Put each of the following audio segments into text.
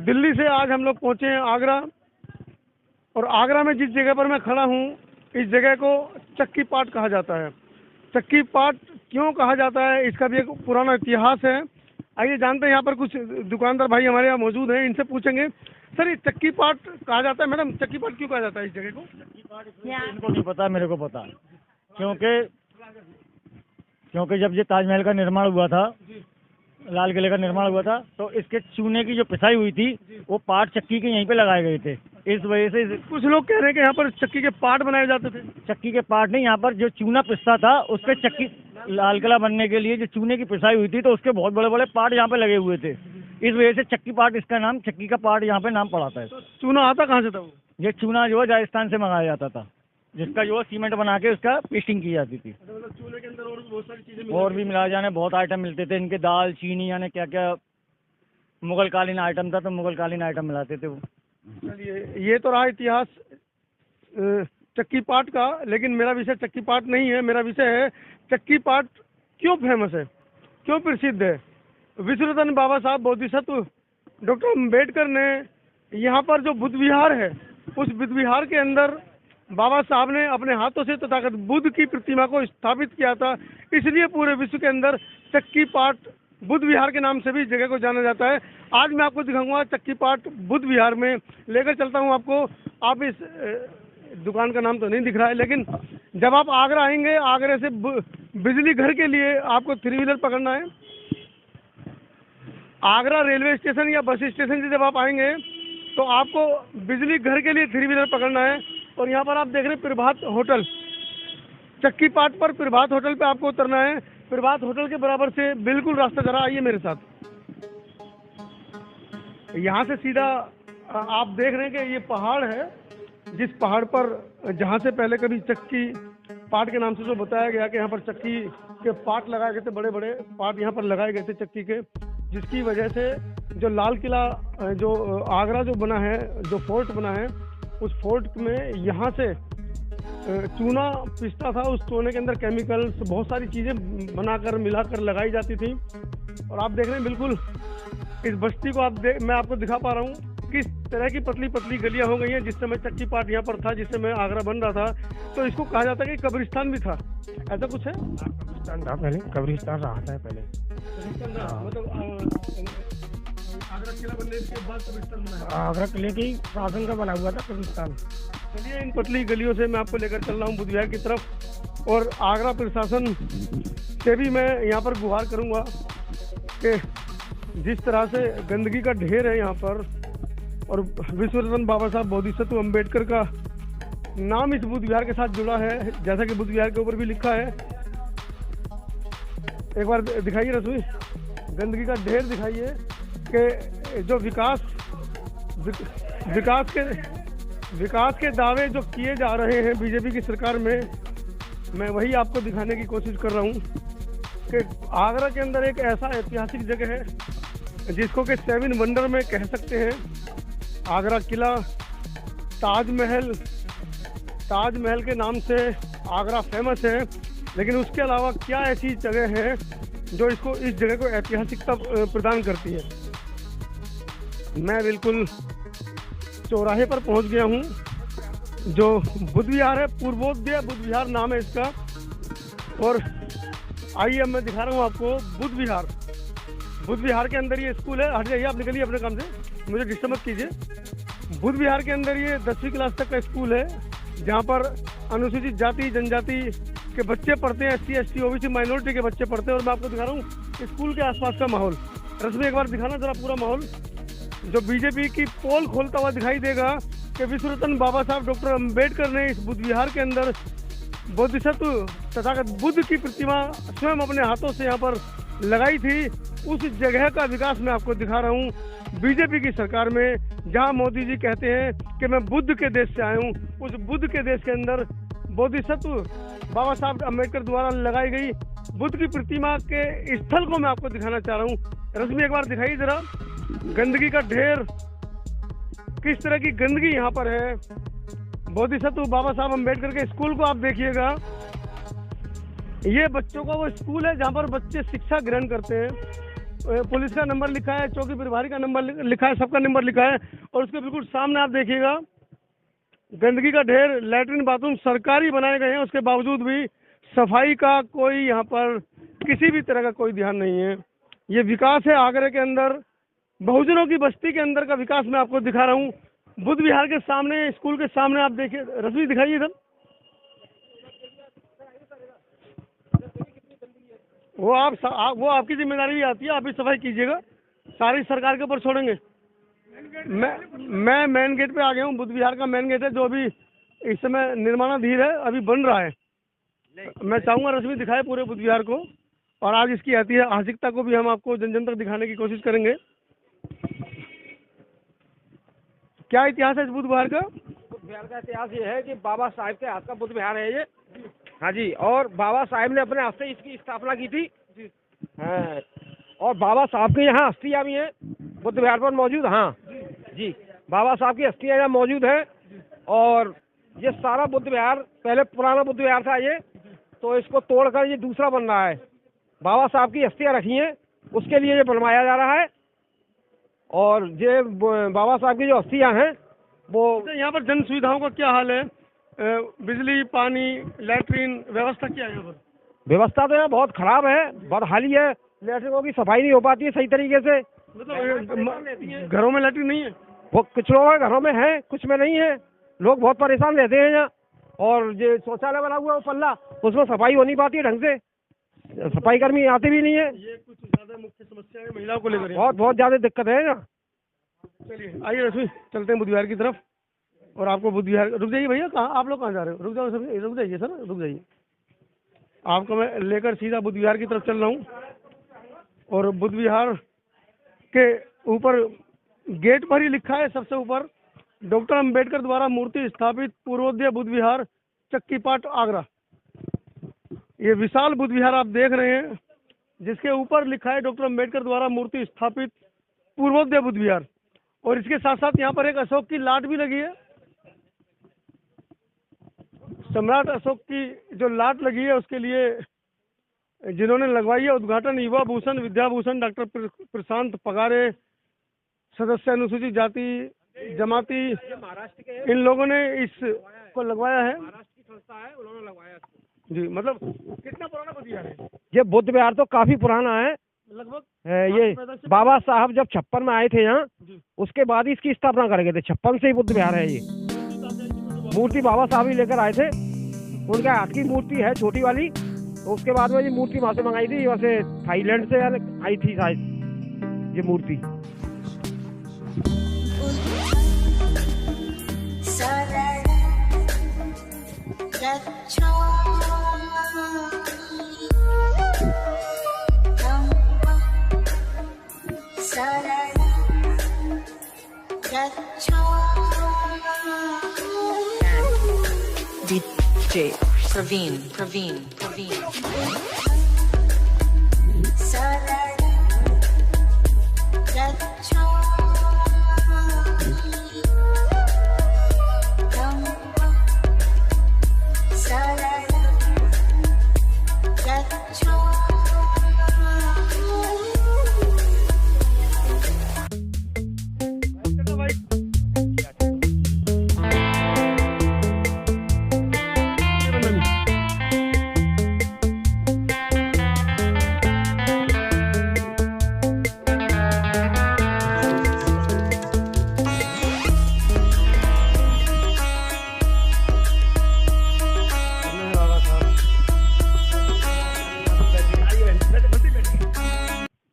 दिल्ली से आज हम लोग पहुँचे हैं आगरा, और आगरा में जिस जगह पर मैं खड़ा हूँ इस जगह को चक्की पाट कहा जाता है। चक्की पाट क्यों कहा जाता है, इसका भी एक पुराना इतिहास है। आइए जानते हैं, यहाँ पर कुछ दुकानदार भाई हमारे यहाँ मौजूद हैं, इनसे पूछेंगे। सर, ये चक्की पाट कहा जाता है, मैडम चक्की पाट क्यों कहा जाता है इस जगह को? चक्की पाट इनको नहीं पता, मेरे को पता। क्योंकि जब ये ताजमहल का निर्माण हुआ था, लाल किले का निर्माण हुआ था, तो इसके चूने की जो पिसाई हुई थी वो पाट चक्की के यहीं पे लगाए गए थे। इस वजह से कुछ लोग कह रहे हैं कि यहाँ पर चक्की के पाट बनाए जाते थे। चक्की के पाट नहीं, यहाँ पर जो चूना पिसता था उसके चक्की, लाल किला बनने के लिए जो चूने की पिसाई हुई थी तो उसके बहुत बड़े बड़े पाट यहाँ पे लगे हुए थे। इस वजह से चक्की पाट, इसका नाम चक्की का पाट यहाँ पे नाम पड़ा था। तो चूना आता कहाँ से था? वो ये चूना जो है राजस्थान से मंगाया जाता था, जिसका जो है सीमेंट बना के उसका पेस्टिंग की जाती थी। मतलब चूने के अंदर और भी बहुत सारी चीजें और भी मिला जाने बहुत आइटम मिलते थे इनके, दाल चीनी यानी क्या क्या मुगल कालीन आइटम था, तो मुगल कालीन आइटम मिलाते थे वो। चलिए, ये तो रहा इतिहास चक्की पाट का, लेकिन मेरा विषय चक्की पाट नहीं है। मेरा विषय है चक्की पाट क्यों फेमस है, क्यों प्रसिद्ध है। विश्वरत्न बाबा साहब बोधिसत्व डॉक्टर अम्बेडकर ने यहाँ पर जो बुद्ध विहार है, उस बुद्ध विहार के अंदर बाबा साहब ने अपने हाथों से तथागत बुद्ध की प्रतिमा को स्थापित किया था। इसलिए पूरे विश्व के अंदर चक्की पाट बुद्ध विहार के नाम से भी इस जगह को जाना जाता है। आज मैं आपको दिखाऊंगा चक्की पाट बुद्ध विहार में, लेकर चलता हूं आपको। आप इस दुकान का नाम तो नहीं दिख रहा है, लेकिन जब आप आगरा आएंगे, आगरे से बिजली घर के लिए आपको 3 व्हीलर पकड़ना है। आगरा रेलवे स्टेशन या बस स्टेशन से जब आप आएंगे तो आपको बिजली घर के लिए 3 व्हीलर पकड़ना है। और यहाँ पर आप देख रहे हैं प्रभात होटल, चक्की पाट पर प्रभात होटल पे आपको उतरना है। प्रभात होटल के बराबर से बिल्कुल रास्ता जरा आइए मेरे साथ। यहाँ से सीधा आप देख रहे हैं कि ये पहाड़ है, जिस पहाड़ पर जहाँ से पहले कभी चक्की पाट के नाम से जो बताया गया कि यहाँ पर चक्की के पाट लगाए गए थे, बड़े बड़े पाट यहाँ पर लगाए गए थे चक्की के, जिसकी वजह से जो लाल किला जो आगरा जो बना है, जो फोर्ट बना है, उस फोर्ट में यहाँ से चूना पिसता था। उस चूने के अंदर केमिकल्स, बहुत सारी चीज़ें बनाकर मिलाकर लगाई जाती थी। और आप देख रहे हैं बिल्कुल इस बस्ती को मैं आपको दिखा पा रहा हूँ किस तरह की पतली पतली गलियाँ हो गई हैं। जिस समय चक्की पाट यहाँ पर था, जिस समय आगरा बन रहा था, तो इसको कहा जाता है कि कब्रिस्तान भी था, ऐसा कुछ है। कब्रिस्तान था पहले, कब्रिस्तान रहा था पहले। मतलब आगरा किला बनने के बाद कब्रिस्तान बना है। आगरा किले की शासन का बना हुआ था कब्रिस्तान। चलिए, इन पतली गलियों से मैं आपको लेकर चल रहा हूँ बुद्ध विहार की तरफ। और आगरा प्रशासन से भी मैं यहाँ पर गुहार करूँगा कि जिस तरह से गंदगी का ढेर है यहाँ पर, और विश्वरत्न बाबा साहब बोधिसत्व अम्बेडकर का नाम इस बुद्ध विहार के साथ जुड़ा है, जैसा कि बुद्ध विहार के ऊपर भी लिखा है। एक बार दिखाइए रसोई, गंदगी का ढेर दिखाइए कि जो विकास के दावे जो किए जा रहे हैं बीजेपी की सरकार में, मैं वही आपको दिखाने की कोशिश कर रहा हूँ कि आगरा के अंदर एक ऐसा ऐतिहासिक जगह है जिसको कि 7 वंडर में कह सकते हैं। आगरा किला, ताजमहल के नाम से आगरा फेमस है, लेकिन उसके अलावा क्या ऐसी जगह है जो इस जगह को ऐतिहासिकता प्रदान करती है। मैं बिल्कुल चौराहे पर पहुंच गया हूं, जो बुद्ध विहार है, पूर्वोदय बुद्ध विहार नाम है इसका। और आइए अब मैं दिखा रहा हूं आपको बुद्ध विहार। बुद्ध विहार के अंदर ये स्कूल है। हट जाइए, आप निकलिए अपने काम से, मुझे डिस्टर्ब मत कीजिए। बुद्ध विहार के अंदर ये 10वीं क्लास तक का स्कूल है, जहाँ पर अनुसूचित जाति जनजाति के बच्चे पढ़ते हैं, SC ST OBC माइनॉरिटी के बच्चे पढ़ते हैं। और मैं आपको दिखा रहा हूँ स्कूल के आसपास का माहौल। रश्मि, एक बार दिखाना जरा पूरा माहौल, जो बीजेपी की पोल खोलता हुआ दिखाई देगा कि विश्वरत्न बाबा साहब डॉक्टर अम्बेडकर ने इस बुद्ध विहार के अंदर बोधिसत्व तथागत बुद्ध की प्रतिमा स्वयं अपने हाथों से यहाँ पर लगाई थी। उस जगह का विकास मैं आपको दिखा रहा हूँ बीजेपी की सरकार में, जहाँ मोदी जी कहते हैं कि मैं बुद्ध के देश से आया हूँ। उस बुद्ध के देश के अंदर बोधिसत्व बाबा साहब अम्बेडकर द्वारा लगाई गई बुद्ध की प्रतिमा के स्थल को मैं आपको दिखाना चाह रहा हूँ। रश्मि, एक बार दिखाइए जरा, गंदगी का ढेर, किस तरह की गंदगी यहाँ पर है। बोधिसत्व बाबा साहब अम्बेडकर के स्कूल को आप देखिएगा, ये बच्चों का वो स्कूल है जहाँ पर बच्चे शिक्षा ग्रहण करते हैं। पुलिस का नंबर लिखा है, चौकी प्रभारी का नंबर लिखा है, सबका नंबर लिखा है। और उसके बिल्कुल सामने आप देखिएगा गंदगी का ढेर, लैट्रिन बाथरूम सरकारी बनाए गए हैं, उसके बावजूद भी सफाई का कोई यहाँ पर किसी भी तरह का कोई ध्यान नहीं है। ये विकास है आगरा के अंदर, बहुजनों की बस्ती के अंदर का विकास मैं आपको दिखा रहा हूँ। बुद्ध विहार के सामने, स्कूल के सामने आप देखिए, रश्मि दिखाइए इधर। वो वो आपकी जिम्मेदारी भी आती है, आप भी सफाई कीजिएगा, सारी सरकार के ऊपर छोड़ेंगे। मैं मेन गेट पे आ गया हूँ, बुद्ध विहार का मेन गेट है जो अभी इस समय निर्माणाधीन है, अभी बन रहा है। मैं चाहूँगा रश्मि दिखाए पूरे बुद्ध विहार को, और आज इसकी ऐतिहासिकता को भी हम आपको जन जन तक दिखाने की कोशिश करेंगे। क्या इतिहास है इस बुद्ध विहार का? बुद्ध विहार का इतिहास ये है कि बाबा साहेब के हाथ का बुद्ध विहार है ये। हाँ जी, और बाबा साहेब ने अपने हाथ से इसकी स्थापना की थी। हाँ, और बाबा साहब की यहाँ अस्थियाँ भी हैं बुद्ध विहार पर मौजूद। हाँ जी, बाबा साहब की अस्थियाँ यहाँ मौजूद हैं। और ये सारा बुद्ध विहार पहले पुराना बुद्ध विहार था ये, तो इसको तोड़कर ये दूसरा बन रहा है। बाबा साहब की अस्थियाँ रखी हैं, उसके लिए ये बनवाया जा रहा है। और ये बाबा साहब की जो अस्थियाँ हैं वो, यहाँ पर जन सुविधाओं का क्या हाल है? बिजली, पानी, लैट्रिन व्यवस्था क्या है यहाँ पर? व्यवस्था तो यहाँ बहुत खराब है, बदहाली है। लैट्रिनों की सफाई नहीं हो पाती है सही तरीके से। मतलब घरों में लैट्रिन नहीं है? वो कुछ लोगों के घरों में है, कुछ में नहीं है। लोग बहुत परेशान रहते हैं यहाँ। और जो शौचालय बना हुआ है वो पल्ला, उसमें सफाई हो नहीं पाती है ढंग से, सफाई कर्मी आते भी नहीं है। ये कुछ ज्यादा मुख्य समस्या है महिलाओं को लेकर, बहुत ज्यादा दिक्कत है यहाँ। चलिए आइए रश्मि, चलते हैं बुद्ध विहार की तरफ। और आपको बुद्ध विहार, रुक जाइए भैया, कहाँ आप लोग कहाँ जा रहे हो? रुक जाओ सर, रुक जाइए सर, रुक जाइए। आपको मैं लेकर सीधा बुद्ध विहार की तरफ चल रहा हूँ। और बुद्ध विहार के ऊपर गेट पर ही लिखा है सबसे ऊपर, डॉक्टर अंबेडकर द्वारा मूर्ति स्थापित पूर्वोदय बुद्ध विहार, चक्कीपाट, आगरा। ये विशाल बुद्ध विहार आप देख रहे हैं, जिसके ऊपर लिखा है डॉक्टर अंबेडकर द्वारा मूर्ति स्थापित पूर्वोदय बुद्ध विहार। और इसके साथ साथ यहाँ पर एक अशोक की लाट भी लगी है। सम्राट अशोक की जो लाट लगी है, उसके लिए जिन्होंने लगवाई है, उद्घाटन युवा भूषण, विद्या भूषण डॉक्टर प्रशांत पगारे, सदस्य अनुसूचित जाति जमाती, महाराष्ट्र के इन लोगों ने इसको लगवाया है। महाराष्ट्र की संस्था है, उन्होंने लगवाया जी। मतलब कितना पुराना बुद्ध विहार है ये? बुद्ध विहार तो काफी पुराना है, लगभग ये बाबा साहब जब 56 में आए थे यहाँ, उसके बाद ही इसकी स्थापना कर गए थे। 56 से ही बुद्ध विहार है ये। मूर्ति बाबा साहब ही लेकर आए थे, उनके हाथ की मूर्ति है छोटी वाली। तो उसके बाद में ये मूर्ति वहाँ से मंगाई थी, वैसे थाईलैंड से आई थी शायद ये मूर्ति। DJ Praveen.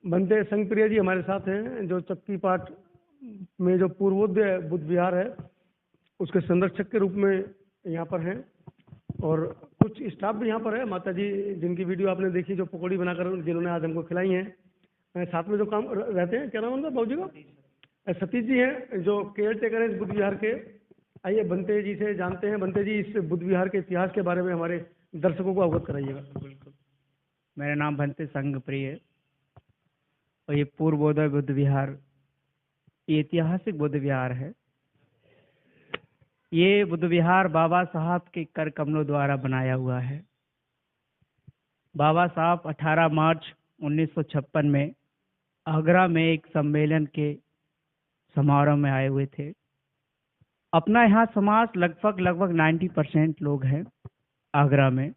बनते संघ प्रिया जी हमारे साथ हैं, जो चक्कीपाट में जो पूर्वोदय बुद्ध विहार है उसके संरक्षक के रूप में यहाँ पर हैं। और कुछ स्टाफ भी यहाँ पर है, माता जी जिनकी वीडियो आपने देखी, जो पकौड़ी बनाकर जिन्होंने आज हमको खिलाई हैं। साथ में जो काम रहते हैं, क्या नाम उनका बाबू जी का? सतीश जी हैं, जो केयर टेकर है इस बुद्ध विहार के। आइए बनते जी से जानते हैं। बनते जी, इस बुद्ध विहार के इतिहास के बारे में हमारे दर्शकों को अवगत कराइएगा। बिल्कुल, मेरा नाम बनते संघ प्रिय है और ये पूर्वोदय बुद्ध विहार ये ऐतिहासिक बुद्ध विहार है। ये बुद्ध विहार बाबा साहब के कर कमलों द्वारा बनाया हुआ है। बाबा साहब 18 मार्च 1956 में आगरा में एक सम्मेलन के समारोह में आए हुए थे। अपना यहाँ समाज लगभग 90% लोग हैं आगरा में,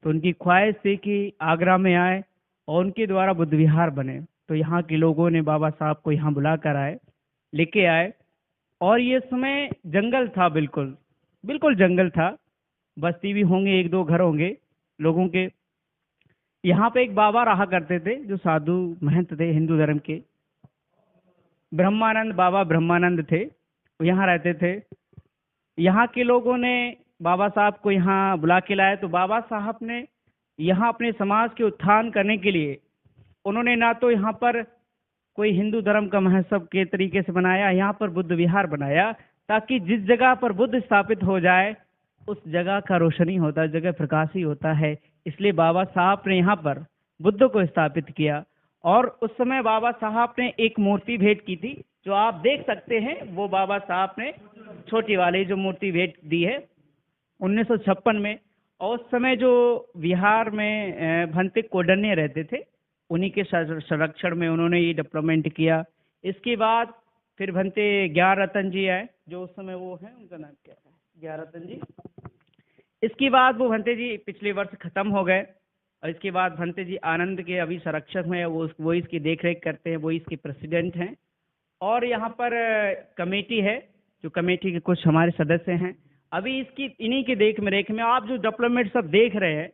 तो उनकी ख्वाहिश थी कि आगरा में आए और उनके द्वारा बुद्ध विहार बने। तो यहाँ के लोगों ने बाबा साहब को यहाँ बुला कर लेके आए। और ये समय जंगल था, बिल्कुल बिल्कुल जंगल था। बस्ती भी होंगे, एक दो घर होंगे लोगों के। यहाँ पे एक बाबा रहा करते थे जो साधु महंत थे हिंदू धर्म के, ब्रह्मानंद बाबा ब्रह्मानंद थे, वो यहाँ रहते थे। यहाँ के लोगों ने बाबा साहब को यहाँ बुला के लाए। तो बाबा साहब ने यहाँ अपने समाज के उत्थान करने के लिए उन्होंने ना तो यहाँ पर कोई हिंदू धर्म का महोत्सव के तरीके से बनाया, यहाँ पर बुद्ध विहार बनाया, ताकि जिस जगह पर बुद्ध स्थापित हो जाए उस जगह का रोशनी होता है, जगह प्रकाशी होता है। इसलिए बाबा साहब ने यहाँ पर बुद्ध को स्थापित किया। और उस समय बाबा साहब ने एक मूर्ति भेंट की थी जो आप देख सकते हैं। वो बाबा साहब ने छोटी वाली जो मूर्ति भेंट दी है 1956 में। और उस समय जो बिहार में भंते कोडन्य रहते थे, उन्हीं के संरक्षण में उन्होंने ये डेवलपमेंट किया। इसके बाद फिर भंते ज्ञान रतन जी आए, जो उस समय वो हैं, उनका नाम क्या है, ज्ञान रतन जी। इसके बाद वो भंते जी पिछले वर्ष खत्म हो गए। और इसके बाद भंते जी आनंद के अभी संरक्षक हैं, वो इसकी देखरेख करते हैं, वो इसके प्रेसिडेंट हैं। और यहाँ पर कमेटी है, जो कमेटी के कुछ हमारे सदस्य हैं। अभी इसकी इन्हीं के देख रेख में आप जो डेवलपमेंट सब देख रहे हैं,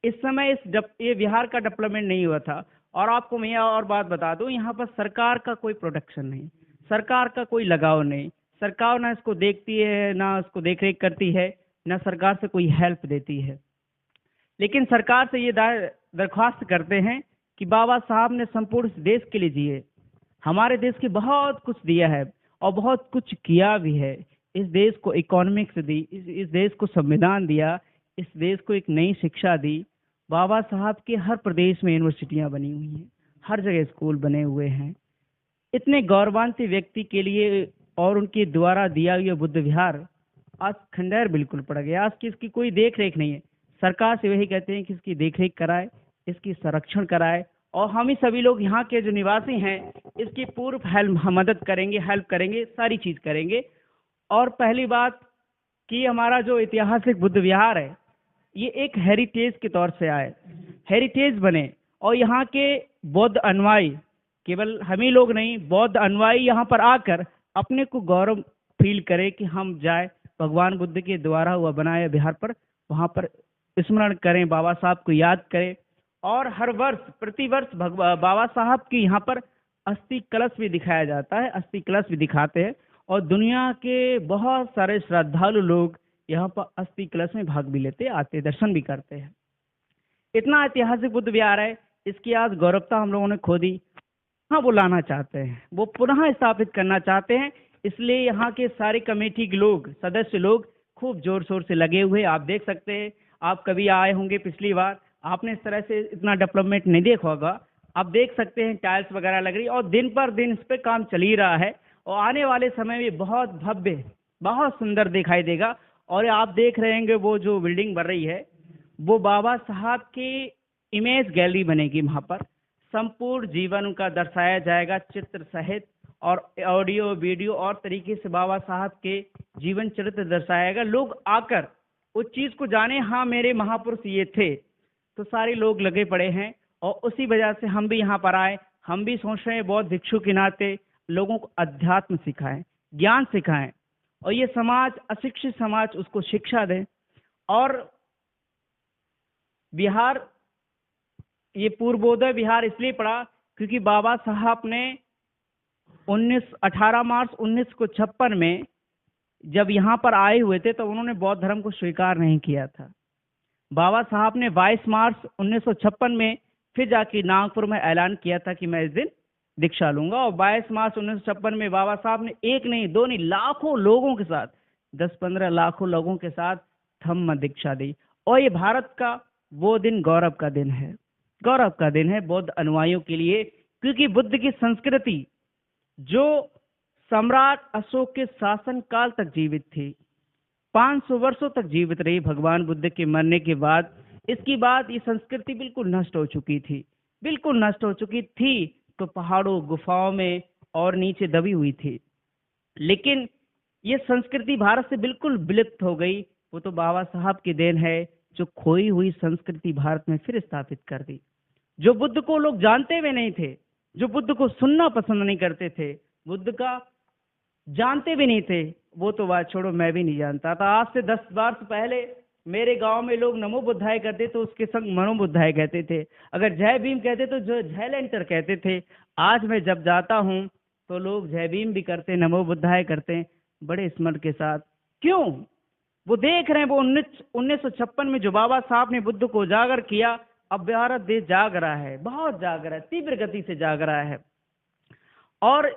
इस समय ये बिहार का डेवलपमेंट नहीं हुआ था। और आपको मैं और बात बता दूं, यहाँ पर सरकार का कोई प्रोटेक्शन नहीं, सरकार का कोई लगाव नहीं। सरकार ना इसको देखती है, ना उसको देखरेख करती है, ना सरकार से कोई हेल्प देती है। लेकिन सरकार से ये दरख्वास्त करते हैं कि बाबा साहब ने संपूर्ण देश के लिए जिए, हमारे देश के बहुत कुछ दिया है और बहुत कुछ किया भी है। इस देश को इकोनॉमिक्स दी, इस देश को संविधान दिया, इस देश को एक नई शिक्षा दी। बाबा साहब के हर प्रदेश में यूनिवर्सिटियां बनी हुई हैं, हर जगह स्कूल बने हुए हैं। इतने गौरवान्वित व्यक्ति के लिए और उनके द्वारा दिया हुआ बुद्ध विहार आज खंडहर बिल्कुल पड़ गया। आज की इसकी कोई देख रेख नहीं है। सरकार से वही कहते हैं कि इसकी देखरेख कराए, इसकी संरक्षण कराए। और हम ही सभी लोग यहाँ के जो निवासी हैं इसकी पूर्व मदद करेंगे, हेल्प करेंगे, सारी चीज़ करेंगे। और पहली बात कि हमारा जो ऐतिहासिक बुद्ध विहार है ये एक हेरिटेज के तौर से आए, हेरिटेज बने। और यहाँ के बौद्ध अनुयायी, केवल हम ही लोग नहीं, बौद्ध अनुयायी यहाँ पर आकर अपने को गौरव फील करे कि हम जाए भगवान बुद्ध के द्वारा हुआ बनाए बिहार पर, वहाँ पर स्मरण करें, बाबा साहब को याद करें। और हर वर्ष प्रतिवर्ष बाबा साहब की यहाँ पर अस्थि कलश भी दिखाया जाता है, अस्थि कलश भी दिखाते हैं। और दुनिया के बहुत सारे श्रद्धालु लोग यहाँ पर अस्थि कलश में भाग भी लेते आते, दर्शन भी करते हैं। इतना ऐतिहासिक बुद्ध विहार है, इसकी आज गौरवता हम लोगों ने खो दी। हाँ, वो लाना चाहते हैं, वो पुनः स्थापित करना चाहते हैं। इसलिए यहाँ के सारे कमेटी के लोग, सदस्य लोग खूब जोर शोर से लगे हुए। आप देख सकते हैं, आप कभी आए होंगे पिछली बार, आपने इस तरह से इतना डेवलपमेंट नहीं देखा होगा। आप देख सकते हैं टाइल्स वगैरह लग रही, और दिन पर दिन इस पर काम चल ही रहा है। और आने वाले समय में बहुत भव्य, बहुत सुंदर दिखाई देगा। और आप देख रहे होंगे वो जो बिल्डिंग बन रही है, वो बाबा साहब की इमेज गैलरी बनेगी। वहाँ पर संपूर्ण जीवन उनका दर्शाया जाएगा, चित्र सहित, और ऑडियो वीडियो और तरीके से बाबा साहब के जीवन चरित्र दर्शाएगा। लोग आकर उस चीज़ को जाने, हाँ मेरे महापुरुष ये थे। तो सारे लोग लगे पड़े हैं, और उसी वजह से हम भी यहाँ पर आए। हम भी सोच रहे हैं बौद्ध भिक्षु के नाते लोगों को अध्यात्म सिखाएं, ज्ञान सिखाएं, और ये समाज, अशिक्षित समाज, उसको शिक्षा दें। और बिहार, ये पूर्वोदय बिहार इसलिए पड़ा क्योंकि बाबा साहब ने 18 मार्च 1956 में जब यहाँ पर आए हुए थे तो उन्होंने बौद्ध धर्म को स्वीकार नहीं किया था। बाबा साहब ने 22 मार्च 1956 में फिर जाके नागपुर में ऐलान किया था कि मैं इस दिन दीक्षा लूंगा। और 22 मार्च 1956 में बाबा साहब ने एक नहीं, दो नहीं, लाखों लोगों के साथ, 10-15 लाखों लोगों के साथ धम्म दीक्षा दी। और ये भारत का वो दिन गौरव का दिन है, गौरव का दिन है बौद्ध अनुयायियों के लिए। क्योंकि बुद्ध की संस्कृति जो सम्राट अशोक के शासन काल तक जीवित थी, 500 वर्षों तक जीवित रही भगवान बुद्ध के मरने के बाद। इसके बाद ये संस्कृति बिल्कुल नष्ट हो चुकी थी, बिल्कुल नष्ट हो चुकी थी। तो पहाड़ों गुफाओं में और नीचे दबी हुई थी। लेकिन ये संस्कृति भारत से बिल्कुल विलुप्त हो गई। वो तो बाबा साहब की देन है जो खोई हुई संस्कृति भारत में फिर स्थापित कर दी। जो बुद्ध को लोग जानते हुए नहीं थे, जो बुद्ध को सुनना पसंद नहीं करते थे, बुद्ध का जानते भी नहीं थे, वो तो बात छोड़ो, मैं भी नहीं जानता था। आज से 10 वर्ष पहले मेरे गांव में लोग नमो बुद्धाय कहते तो उसके संग मनो बुद्धाय कहते थे। अगर जय भीम कहते तो जो जय लेंटर कहते थे। आज मैं जब जाता हूं तो लोग जय भीम भी करते, नमो बुद्धाय करते, बड़े स्मरण के साथ। क्यों? वो देख रहे हैं वो 1956 में जो बाबा साहब ने बुद्ध को उजागर किया, अब भारत देश जाग रहा है, बहुत जाग रहा है, तीव्र गति से जाग रहा है। और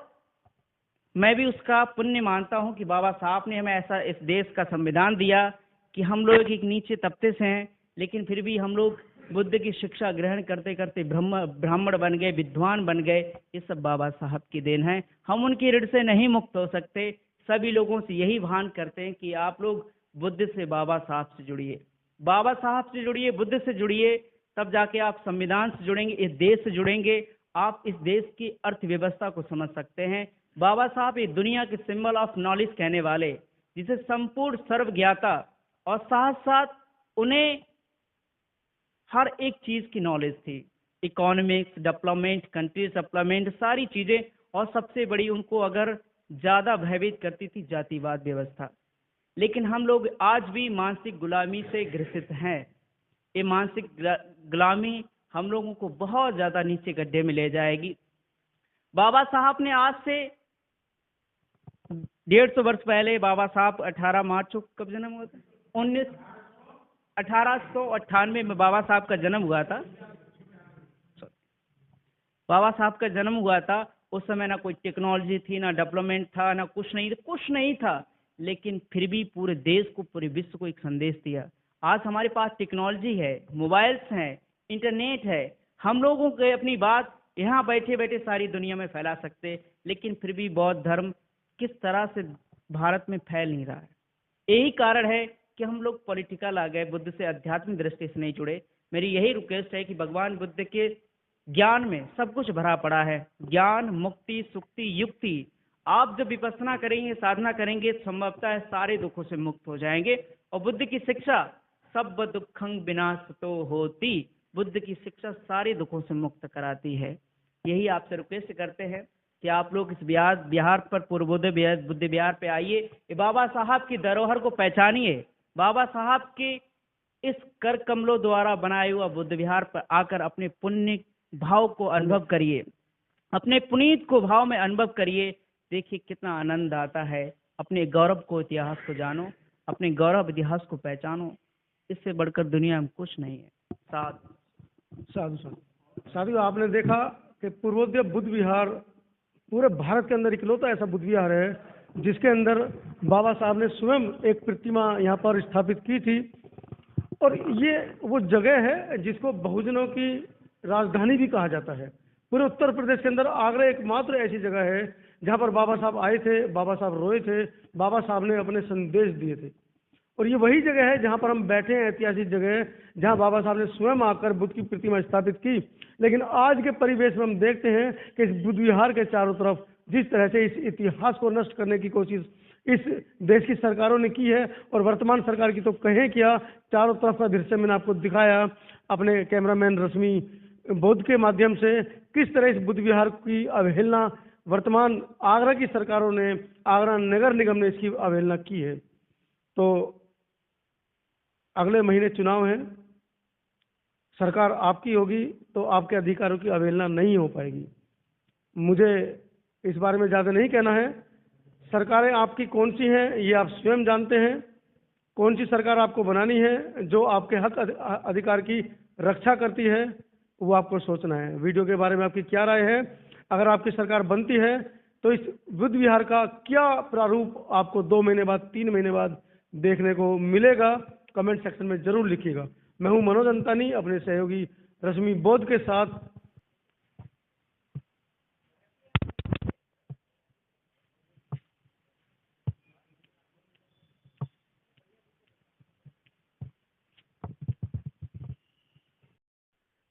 मैं भी उसका पुण्य मानता हूं कि बाबा साहब ने हमें ऐसा इस देश का संविधान दिया कि हम लोग एक नीचे तबके से हैं, लेकिन फिर भी हम लोग बुद्ध की शिक्षा ग्रहण करते करते ब्राह्मण बन गए, विद्वान बन गए। ये सब बाबा साहब की देन है। हम उनकी ऋण से नहीं मुक्त हो सकते। सभी लोगों से यही भान करते हैं कि आप लोग बुद्ध से, बाबा साहब से जुड़िए, बाबा साहब से जुड़िए, बुद्ध से जुड़िए, तब जाके आप संविधान से जुड़ेंगे, इस देश से जुड़ेंगे, आप इस देश की अर्थव्यवस्था को समझ सकते हैं। बाबा साहब ये दुनिया के सिंबल ऑफ नॉलेज कहने वाले, जिसे संपूर्ण सर्वज्ञाता और साथ साथ उन्हें हर एक चीज की नॉलेज थी, इकोनॉमिक्स, डेवलपमेंट, कंट्री डेवलपमेंट, सारी चीजें। और सबसे बड़ी उनको अगर ज्यादा भयभीत करती थी जातिवाद व्यवस्था। लेकिन हम लोग आज भी मानसिक गुलामी से ग्रसित हैं। ये मानसिक गुलामी हम लोगों को बहुत ज्यादा नीचे गड्ढे में ले जाएगी। बाबा साहब ने आज से 150 वर्ष पहले, बाबा साहब 18 मार्च को कब जन्म हुआ था? 1898 में बाबा साहब का जन्म हुआ था। बाबा साहब का जन्म हुआ था। उस समय ना कोई टेक्नोलॉजी थी, ना डेवलपमेंट था, ना कुछ नहीं था। लेकिन फिर भी पूरे देश को, पूरे विश्व को एक संदेश दिया। आज हमारे पास टेक्नोलॉजी है, मोबाइल्स हैं, इंटरनेट है, हम लोगों को अपनी बात यहाँ बैठे बैठे सारी दुनिया में फैला सकते। लेकिन फिर भी बौद्ध धर्म किस तरह से भारत में फैल नहीं रहा है। यही कारण है कि हम लोग पॉलिटिकल आ गए, बुद्ध से आध्यात्मिक दृष्टि से नहीं जुड़े। मेरी यही रिक्वेस्ट है कि भगवान बुद्ध के ज्ञान में सब कुछ भरा पड़ा है, ज्ञान, मुक्ति, सुक्ति, युक्ति। आप जब विपස්සना करेंगे, साधना करेंगे, संभवतः है सारे दुखों से मुक्त हो जाएंगे। और बुद्ध की शिक्षा सब दुखं विनाशतो होती, बुद्ध की शिक्षा सारे दुखों से मुक्त कराती है। यही आपसे रिक्वेस्ट करते हैं कि आप लोग इस बिहार पर पूर्वोदय बुद्ध विहार पे आइए, बाबा साहब की धरोहर को पहचानिए, बाबा साहब के इस कर कमलों द्वारा बनाए हुआ बुद्ध विहार पर आकर अपने पुण्य भाव को अनुभव करिए, अपने पुनीत को भाव में अनुभव करिए। देखिए कितना आनंद आता है। अपने गौरव को, इतिहास को जानो, अपने गौरव इतिहास को पहचानो। इससे बढ़कर दुनिया में कुछ नहीं है। साधु साधु आपने देखा कि पूर्वोदय बुद्ध विहार पूरे भारत के अंदर इकलौता ऐसा बुद्ध विहार है जिसके अंदर बाबा साहब ने स्वयं एक प्रतिमा यहाँ पर स्थापित की थी। और ये वो जगह है जिसको बहुजनों की राजधानी भी कहा जाता है। पूरे उत्तर प्रदेश के अंदर आगरा एकमात्र ऐसी जगह है जहाँ पर बाबा साहब आए थे, बाबा साहब रोए थे, बाबा साहब ने अपने संदेश दिए थे। और ये वही जगह है जहाँ पर हम बैठे हैं, ऐतिहासिक जगह है जहाँ बाबा साहब ने स्वयं आकर बुद्ध की प्रतिमा स्थापित की। लेकिन आज के परिवेश में हम देखते हैं कि इस बुद्ध विहार के चारों तरफ जिस तरह से इस इतिहास को नष्ट करने की कोशिश इस देश की सरकारों ने की है, और वर्तमान सरकार की तो कहें क्या, चारों तरफ का दृश्य मैंने आपको दिखाया अपने कैमरामैन रश्मि बौद्ध के माध्यम से, किस तरह इस बुद्ध विहार की अवहेलना वर्तमान आगरा की सरकारों ने, आगरा नगर निगम ने इसकी अवहेलना की है। तो अगले महीने चुनाव है, सरकार आपकी होगी तो आपके अधिकारों की अवहेलना नहीं हो पाएगी। मुझे इस बारे में ज़्यादा नहीं कहना है। सरकारें आपकी कौन सी हैं ये आप स्वयं जानते हैं। कौन सी सरकार आपको बनानी है जो आपके हक अधिकार की रक्षा करती है, वो आपको सोचना है। वीडियो के बारे में आपकी क्या राय है? अगर आपकी सरकार बनती है तो इस बुद्ध विहार का क्या प्रारूप आपको 2 महीने बाद, 3 महीने बाद देखने को मिलेगा? कमेंट सेक्शन में जरूर लिखिएगा। मैं हूं मनोज अंतानी अपने सहयोगी रश्मि बौद्ध के साथ।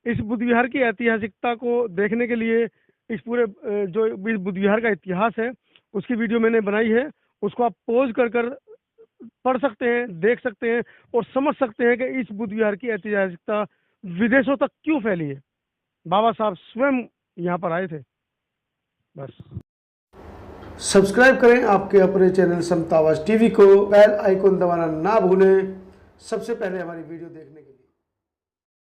इस बुद्ध विहार की ऐतिहासिकता को देखने के लिए इस पूरे जो इस बुद्ध विहार का इतिहास है उसकी वीडियो मैंने बनाई है, उसको आप पॉज कर पढ़ सकते हैं, देख सकते हैं और समझ सकते हैं कि इस बुद्ध विहार की ऐतिहासिकता विदेशों तक क्यों फैली है। बाबा साहब स्वयं यहाँ पर आए थे। बस सब्सक्राइब करें आपके अपने चैनल समता आवाज़ टीवी को, बेल आइकन दबाना ना भूलें सबसे पहले हमारी वीडियो देखने के लिए।